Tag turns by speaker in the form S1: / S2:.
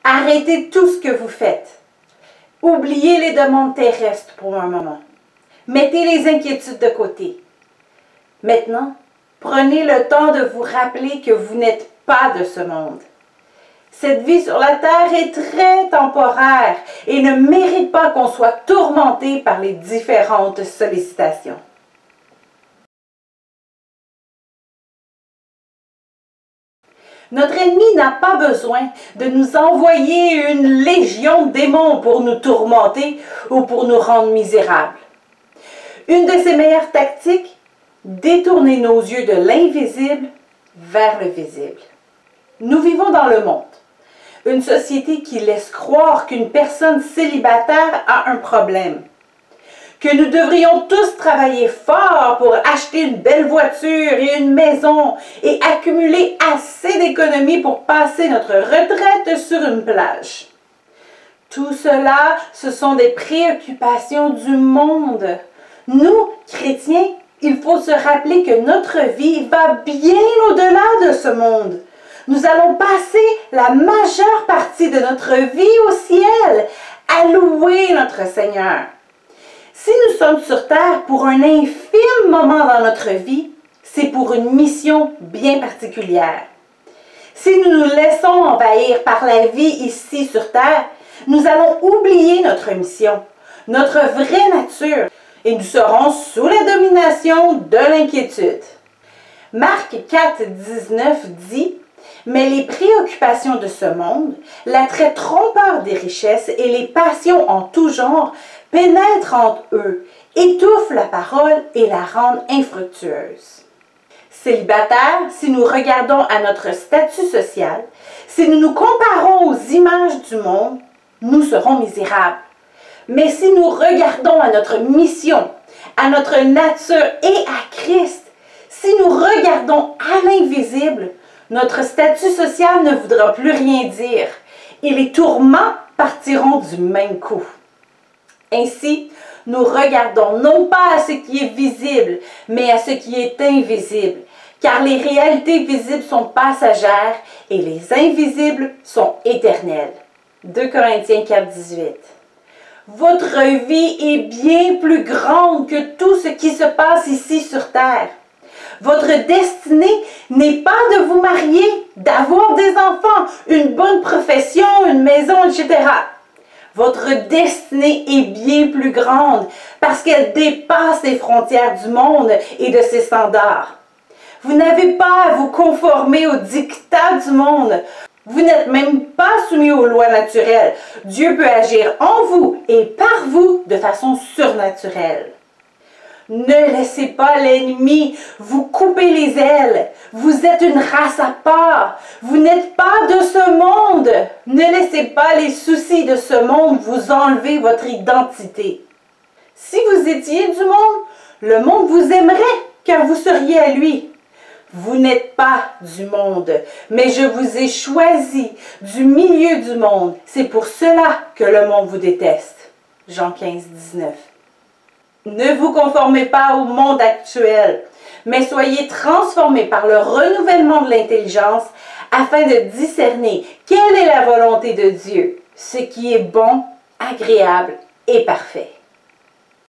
S1: Arrêtez tout ce que vous faites. Oubliez les demandes terrestres pour un moment. Mettez les inquiétudes de côté. Maintenant, prenez le temps de vous rappeler que vous n'êtes pas de ce monde. Cette vie sur la terre est très temporaire et ne mérite pas qu'on soit tourmenté par les différentes sollicitations. Notre ennemi n'a pas besoin de nous envoyer une légion de démons pour nous tourmenter ou pour nous rendre misérables. Une de ses meilleures tactiques, détourner nos yeux de l'invisible vers le visible. Nous vivons dans le monde, une société qui laisse croire qu'une personne célibataire a un problème, que nous devrions tous travailler fort pour acheter une belle voiture et une maison et accumuler assez d'économies pour passer notre retraite sur une plage. Tout cela, ce sont des préoccupations du monde. Nous, chrétiens, il faut se rappeler que notre vie va bien au-delà de ce monde. Nous allons passer la majeure partie de notre vie au ciel à louer notre Seigneur. Si nous sommes sur terre pour un infime moment dans notre vie, c'est pour une mission bien particulière. Si nous nous laissons envahir par la vie ici sur terre, nous allons oublier notre mission, notre vraie nature, et nous serons sous la domination de l'inquiétude. Marc 4, 19 dit « Mais les préoccupations de ce monde, l'attrait trompeur des richesses et les passions en tout genre pénètrent entre eux, étouffent la parole et la rendent infructueuse. » Célibataires, si nous regardons à notre statut social, si nous nous comparons aux images du monde, nous serons misérables. Mais si nous regardons à notre mission, à notre nature et à Christ, si nous regardons à l'invisible, notre statut social ne voudra plus rien dire et les tourments partiront du même coup. Ainsi, nous regardons non pas à ce qui est visible, mais à ce qui est invisible, car les réalités visibles sont passagères et les invisibles sont éternelles. 2 Corinthiens 4, 18. Votre vie est bien plus grande que tout ce qui se passe ici sur terre. Votre destinée n'est pas de vous marier, d'avoir des enfants, une bonne profession, une maison, etc. Votre destinée est bien plus grande parce qu'elle dépasse les frontières du monde et de ses standards. Vous n'avez pas à vous conformer aux dictats du monde. Vous n'êtes même pas soumis aux lois naturelles. Dieu peut agir en vous et par vous de façon surnaturelle. Ne laissez pas l'ennemi vous couper les ailes. Vous êtes une race à part. Vous n'êtes pas de ce monde. Ne laissez pas les soucis de ce monde vous enlever votre identité. Si vous étiez du monde, le monde vous aimerait car vous seriez à lui. Vous n'êtes pas du monde, mais je vous ai choisi du milieu du monde. C'est pour cela que le monde vous déteste. Jean 15, 19. Ne vous conformez pas au monde actuel, mais soyez transformés par le renouvellement de l'intelligence afin de discerner quelle est la volonté de Dieu, ce qui est bon, agréable et parfait.